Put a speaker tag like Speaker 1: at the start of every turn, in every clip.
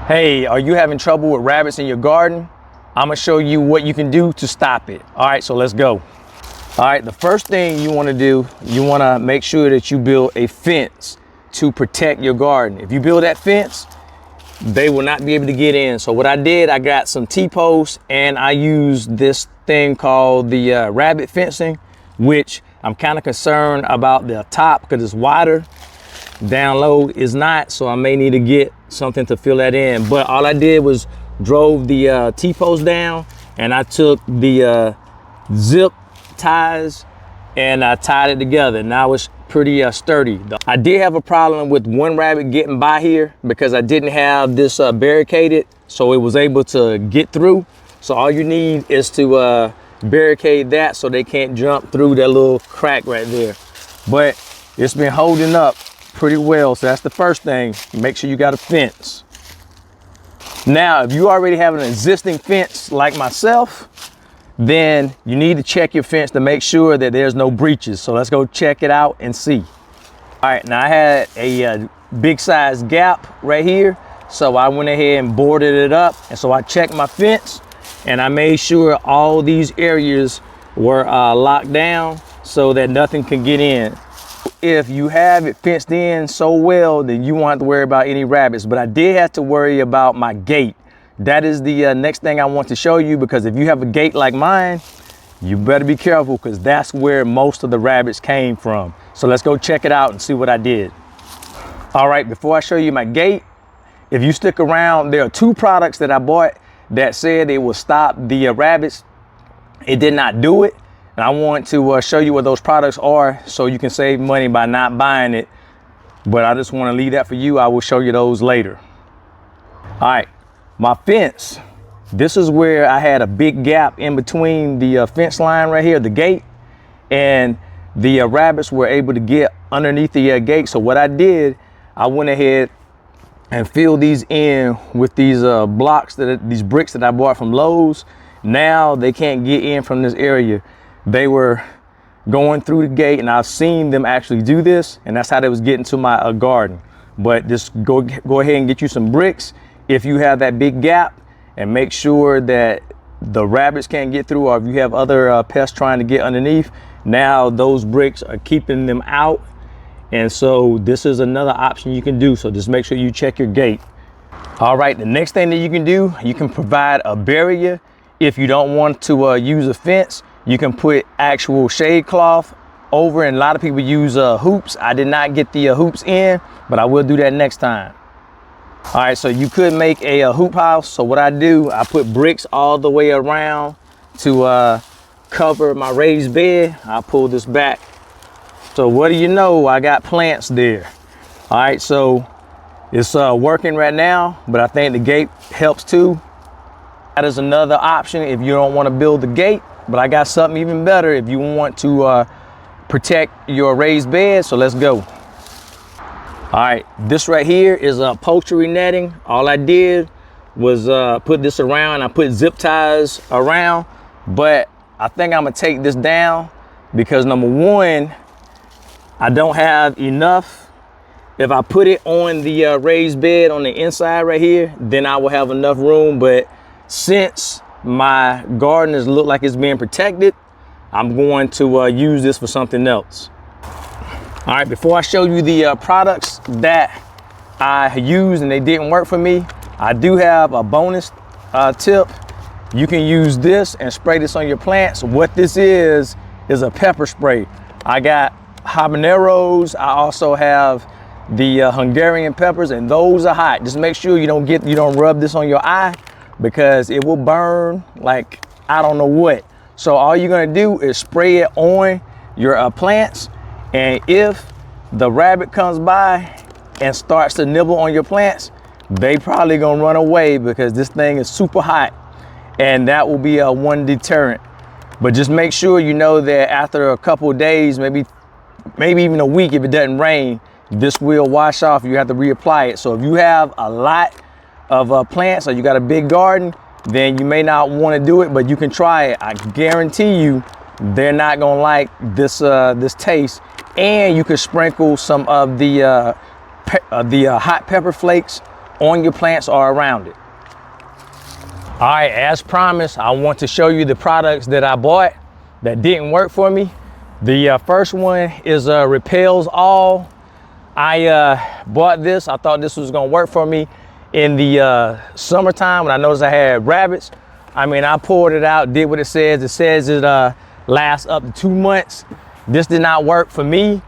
Speaker 1: Hey, are you having trouble with rabbits in your garden? I'm gonna show you what you can do to stop it. All right, so let's go. All right, the first thing you wanna do, you wanna make sure that you build a fence to protect your garden. If you build that fence, they will not be able to get in. So what I did, I got some T-posts and I used this thing called the rabbit fencing, which I'm kind of concerned about the top because it's wider. Down low is not, so I may need to get something to fill that in. But all I did was drove the T-post down and I took the zip ties and I tied it together. Now it's pretty sturdy. I did have a problem with one rabbit getting by here because I didn't have this barricaded, so it was able to get through. So all you need is to barricade that so they can't jump through that little crack right there. But it's been holding up pretty well, so that's the first thing. Make sure you got a fence. Now, if you already have an existing fence like myself, then you need to check your fence to make sure that there's no breaches. So let's go check it out and see. All right, now I had a big size gap right here, so I went ahead and boarded it up. And so I checked my fence and I made sure all these areas were locked down so that nothing can get in. If you have it fenced in so well, then you won't have to worry about any rabbits. But I did have to worry about my gate. That is the next thing I want to show you, because if you have a gate like mine, you better be careful because that's where most of the rabbits came from. So let's go check it out and see what I did. All right, before I show you my gate, if you stick around, there are two products that I bought that said it will stop the rabbits. It did not do it. And I want to show you what those products are so you can save money by not buying it. But I just want to leave that for you. I will show you those later. All right, my fence. This is where I had a big gap in between the fence line right here, the gate, and the rabbits were able to get underneath the gate. So what I did, I went ahead and filled these in with these these bricks that I bought from Lowe's. Now they can't get in from this area. They were going through the gate, and I've seen them actually do this, and that's how they was getting to my garden. But just go ahead and get you some bricks if you have that big gap, and make sure that the rabbits can't get through, or if you have other pests trying to get underneath. Now those bricks are keeping them out, and so this is another option you can do. So just make sure you check your gate. All right, the next thing that you can do, you can provide a barrier. If you don't want to use a fence, you can put actual shade cloth over, and a lot of people use hoops. I did not get the hoops in, but I will do that next time. All right, so you could make a hoop house. So what I do, I put bricks all the way around to cover my raised bed. I'll pull this back. So what do you know, I got plants there. All right, so it's working right now, but I think the gate helps too. That is another option if you don't want to build the gate. But I got something even better if you want to protect your raised bed. So let's go. All right, this right here is poultry netting. All I did was put this around. I put zip ties around, but I think I'm gonna take this down because number one, I don't have enough. If I put it on the raised bed on the inside right here, then I will have enough room. But since my garden is look like it's being protected, I'm going to use this for something else. All right, before I show you the products that I used and they didn't work for me, I do have a bonus tip. You can use this and spray this on your plants. What this is a pepper spray. I got habaneros. I also have the Hungarian peppers, and those are hot. Just make sure you don't rub this on your eye, because it will burn like I don't know what. So all you're gonna do is spray it on your plants, and if the rabbit comes by and starts to nibble on your plants, they probably gonna run away because this thing is super hot, and that will be one deterrent. But just make sure you know that after a couple of days, maybe even a week, if it doesn't rain, this will wash off. You have to reapply it. So if you have a lot of plants, or you got a big garden, then you may not want to do it, but you can try it. I guarantee you they're not gonna like this this taste. And you can sprinkle some of the hot pepper flakes on your plants or around it. All right, as promised, I want to show you the products that I bought that didn't work for me. The first one is Repels All. I bought this. I thought this was gonna work for me in the summertime when I noticed I had rabbits. I mean, I pulled it out, did what it says. It says it lasts up to 2 months. This did not work for me.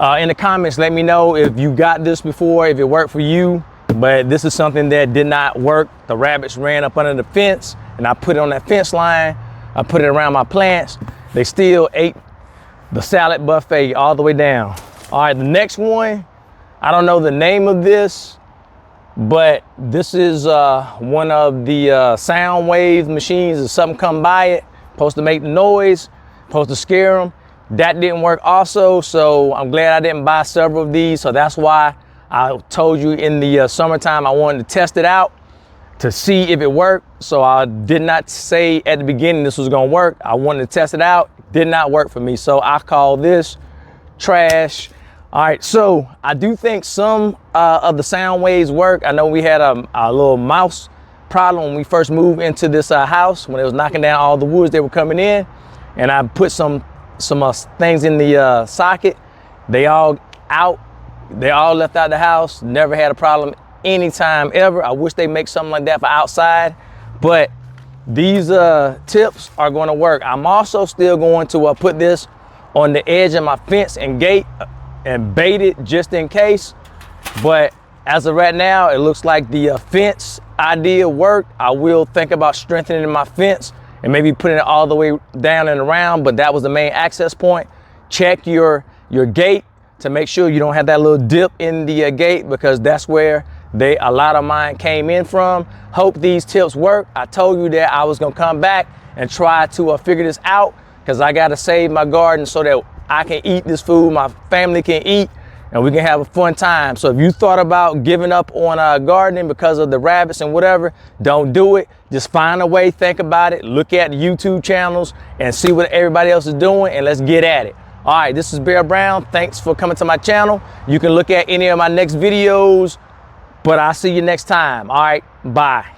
Speaker 1: In the comments, let me know if you got this before, if it worked for you. But this is something that did not work. The rabbits ran up under the fence and I put it on that fence line. I put it around my plants. They still ate the salad buffet all the way down. All right, the next one, I don't know the name of this, but this is one of the sound wave machines. If something come by it, supposed to make the noise, supposed to scare them. That didn't work also, so I'm glad I didn't buy several of these. So that's why I told you in the summertime I wanted to test it out to see if it worked. So I did not say at the beginning this was gonna work. I wanted to test it out. It did not work for me. So I call this trash. All right, so I do think some of the sound waves work. I know we had a little mouse problem when we first moved into this house, when it was knocking down all the woods that were coming in. And I put some things in the socket. They all out. They all left out the house. Never had a problem anytime ever. I wish they make something like that for outside, but these tips are going to work. I'm also still going to put this on the edge of my fence and gate and bait it just in case. But as of right now, it looks like the fence idea worked. I will think about strengthening my fence and maybe putting it all the way down and around, but that was the main access point. Check your gate to make sure you don't have that little dip in the gate, because that's where a lot of mine came in from. Hope these tips work. I told you that I was gonna come back and try to figure this out, because I gotta save my garden so that I can eat this food, my family can eat, and we can have a fun time. So if you thought about giving up on gardening because of the rabbits and whatever, don't do it. Just find a way, think about it, look at the YouTube channels and see what everybody else is doing, and let's get at it. All right, this is Bear Brown. Thanks for coming to my channel. You can look at any of my next videos, but I'll see you next time. All right, bye.